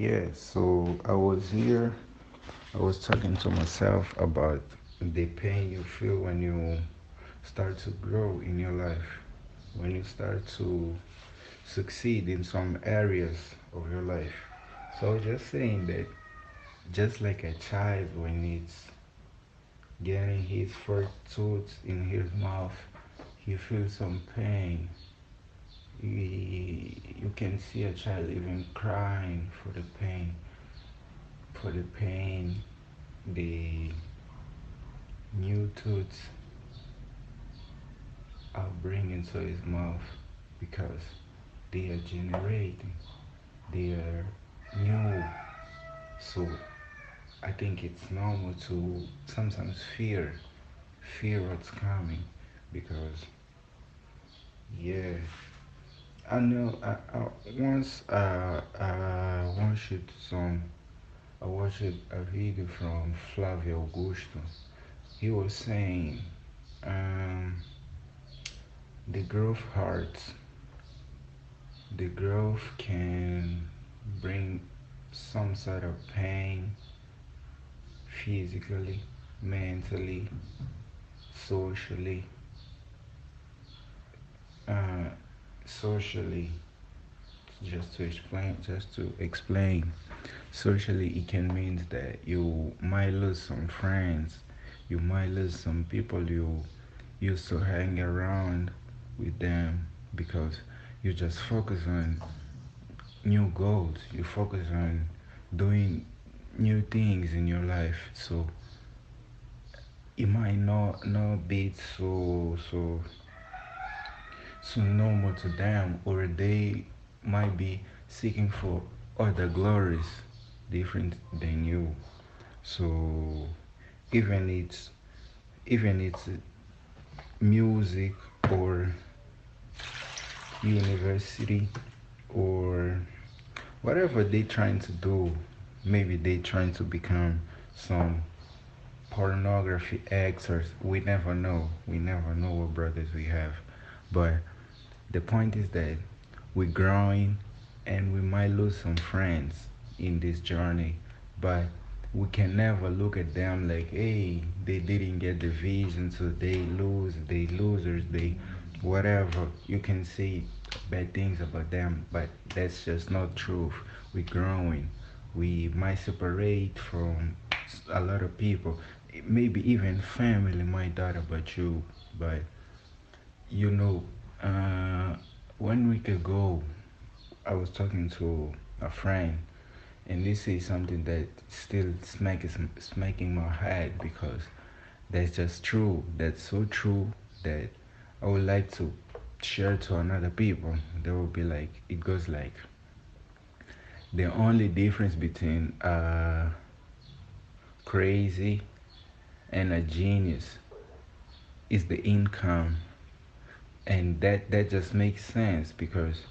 Yeah, so I was here, I was talking to myself about the pain you feel when you start to grow in your life, when you start to succeed in some areas of your life. So I was just saying that just like a child when it's getting his first tooth in his mouth, he feels some pain. You can see a child even crying for the pain, the new tooth are bringing to his mouth because they are generating, they are new. So I think it's normal to sometimes fear what's coming because yeah, I know. I I watched a video from Flavio Augusto. He was saying um, the growth hurts. The growth can bring some sort of pain physically, mentally, socially, uh, socially. Just to explain, socially it can mean that you might lose some friends, you might lose some people you used to hang around with them because you just focus on new goals, you focus on doing new things in your life. So it might not be so normal to them, or they might be seeking for other glories different than you. So even it's music or university or whatever they trying to do, maybe they trying to become some pornography actors. We never know what brothers we have. But the point is that we're growing and we might lose some friends in this journey, but we can never look at them like, hey, they didn't get the vision, so they losers, they whatever. You can say bad things about them, but that's just not truth. We're growing. We might separate from a lot of people. Maybe even family might doubt about you, but you know, uh, 1 week ago, I was talking to a friend, and this is something that still smacking my head because that's just true. That's so true that I would like to share to another people. They will be like, it goes like, the only difference between crazy and a genius is the income, and that just makes sense because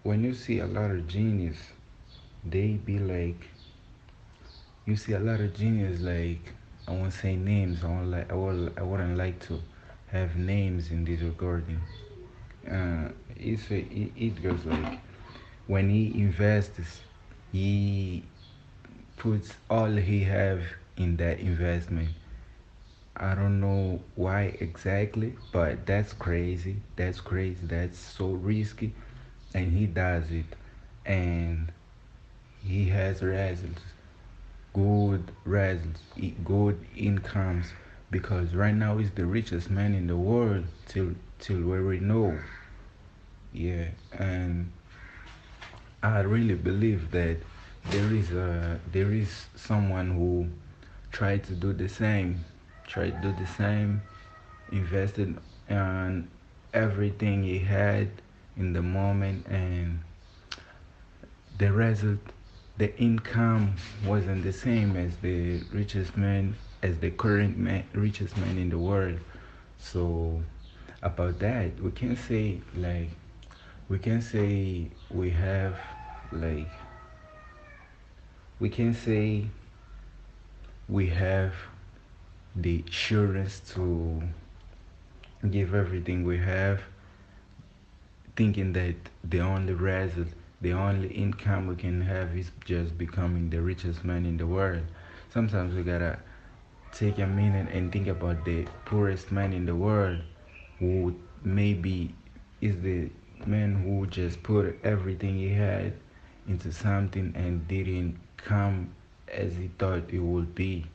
when you see a lot of genius, they be like, you see a lot of genius like, I won't say names. I wouldn't like to have names in this recording. It goes like, when he invests, he puts all he have in that investment. I don't know why exactly, but that's crazy. That's crazy. That's so risky, and he does it, and he has results, good results, good incomes, because right now he's the richest man in the world till where we know. Yeah, and I really believe that there is someone who tried to do the same, tried to do the same, invested on everything he had in the moment, and the result, the income wasn't the same as the richest man, as the current richest man in the world. So about that, we can say we have like we can say we have the assurance to give everything we have, thinking that the only result the only income we can have is just becoming the richest man in the world. Sometimes we gotta take a minute and think about the poorest man in the world, who maybe is the man who just put everything he had into something and didn't come as he thought it would be.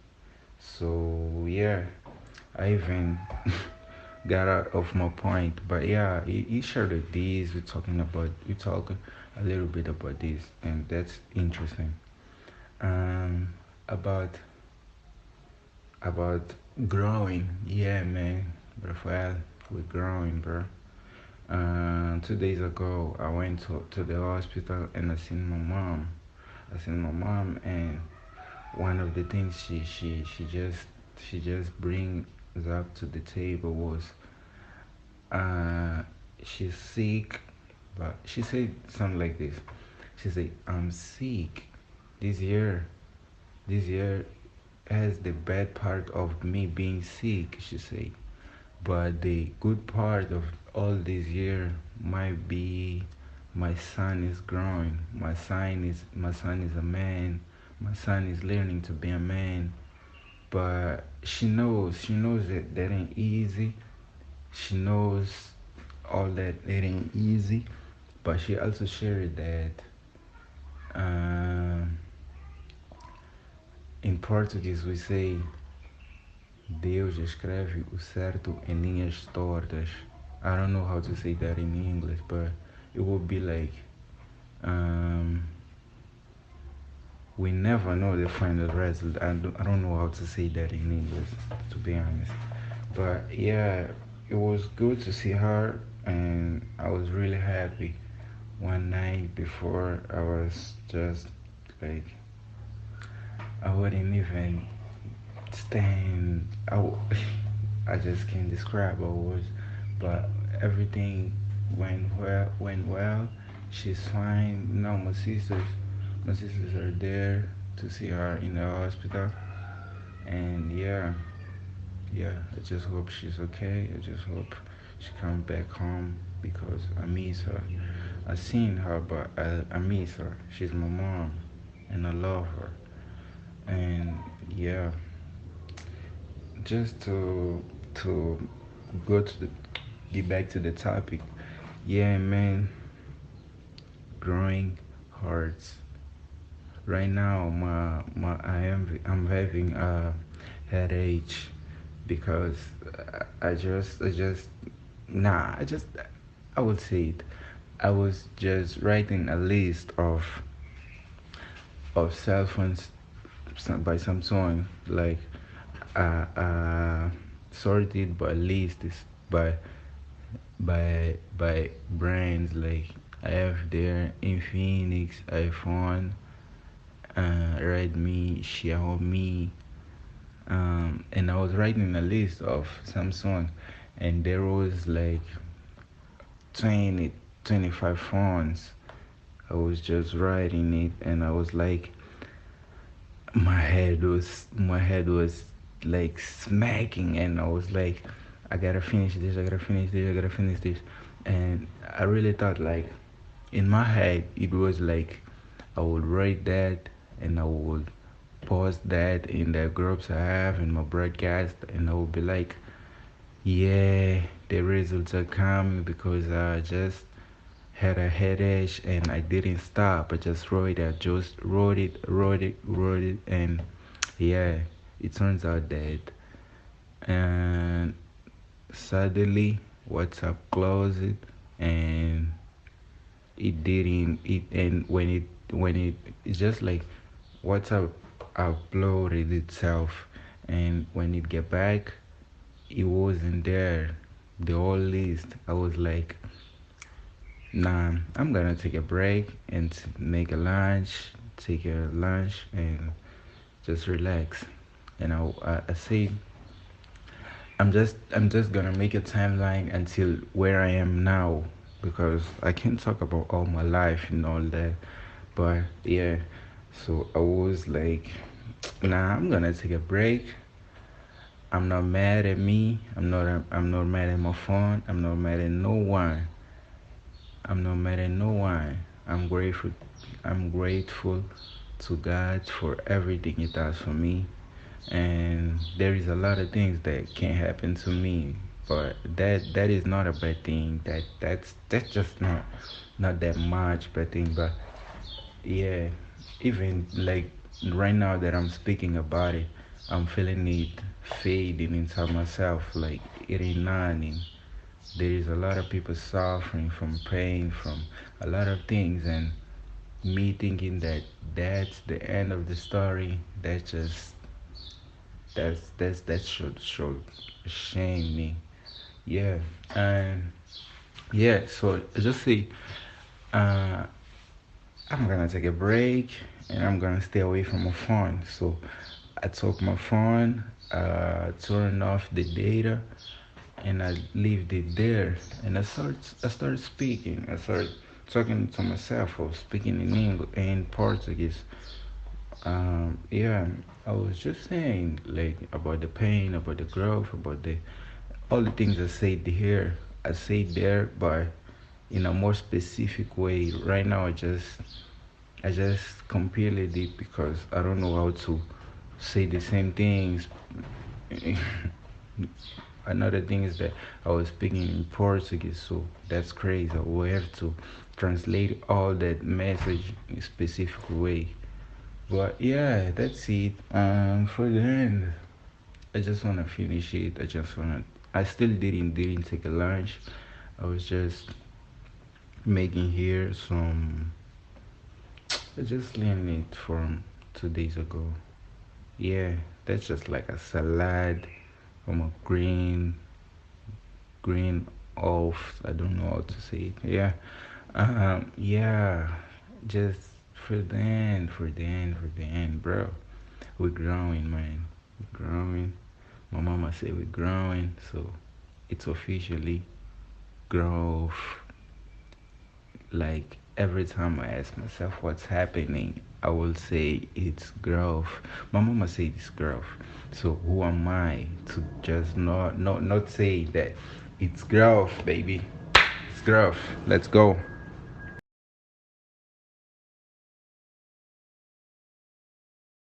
So yeah, I even got out of my point. But yeah, he shared this. We talk a little bit about this, and that's interesting. Um, about about growing. Yeah, man, Rafael, we're growing, bro. 2 days ago, I went to the hospital and I seen my mom. And one of the things she just brings up to the table was uh, she's sick, but she said something like this. She said, "I'm sick this year. This year has the bad part of me being sick," she said. But the good part of all this year might be my son is growing. My son is a man. My son is learning to be a man. But she knows that that ain't easy. She knows all that it ain't easy. But she also shared that uh, in Portuguese we say Deus escreve o certo em linhas tortas. I don't know how to say that in English, but it would be like um, we never know the final result. I don't know how to say that in English, to be honest. But yeah, it was good to see her, and I was really happy. One night before, I was just like, I wouldn't even stand. I just can't describe what it was, but everything went well. Went well. She's fine. Now my sisters are there to see her in the hospital, and yeah, yeah. I just hope she's okay. I just hope she comes back home because I miss her. I seen her, but I miss her. She's my mom, and I love her. And yeah, just to go to the get back to the topic. Yeah, man, growing hurts. Right now, I'm having a headache because I would say it. I was just writing a list of cell phones by Samsung, like sorted by list is by brands. Like I have there Infinix, iPhone, Redmi, Xiaomi, and I was writing a list of Samsung, and there was like 20, 25 phones. I was just writing it, and I was like, my head was like smacking, and I was like, I gotta finish this, I gotta finish this, I gotta finish this. And I really thought, like, in my head it was like I would write that, and I would post that in the groups I have in my broadcast, and I would be like, yeah, the results are coming because I just had a headache and I didn't stop. I just wrote it. I just wrote it, and yeah, it turns out that and suddenly WhatsApp closed it, and it didn't. It and when it's just like WhatsApp uploaded itself, and when it get back, it wasn't there. The whole list. I was like, nah, I'm gonna take a break and make a lunch, take a lunch, and just relax. And I say I'm just gonna make a timeline until where I am now, because I can't talk about all my life and all that. But yeah, so I was like, nah, I'm gonna take a break. I'm not mad at me. I'm not mad at my phone. I'm not mad at no one. I'm not mad at no one. I'm grateful. I'm grateful to God for everything He does for me. And there is a lot of things that can happen to me, but that is not a bad thing. That's just not that much bad thing. But yeah, even like right now that I'm speaking about it, I'm feeling it fading inside myself. Like it ain't nothing. There is a lot of people suffering from pain, from a lot of things, and me thinking that that's the end of the story. That should shame me. Yeah, and yeah. So just see, uh, I'm gonna take a break and I'm gonna stay away from my phone. So I took my phone, turned off the data, and I left it there. And I started speaking. I started talking to myself. I was speaking in English in Portuguese. Yeah, I was just saying like about the pain, about the growth, about the all the things I said here. I said there, but in a more specific way. Right now, I just compiled it because I don't know how to say the same things. Another thing is that I was speaking in Portuguese, so that's crazy. I will have to translate all that message in a specific way. But yeah, that's it. For the end, I just wanna finish it. I still didn't take a lunch. I was just making here some. I just learned it from 2 days ago. Yeah, that's just like a salad from a green off. I don't know how to say it. Yeah, yeah, just for the end, bro. We're growing, man. We're growing. My mama said we're growing, so it's officially growth. Like every time I ask myself what's happening, I will say it's growth. My mama said it's growth. So who am I to just not say that it's growth, baby? It's growth. Let's go.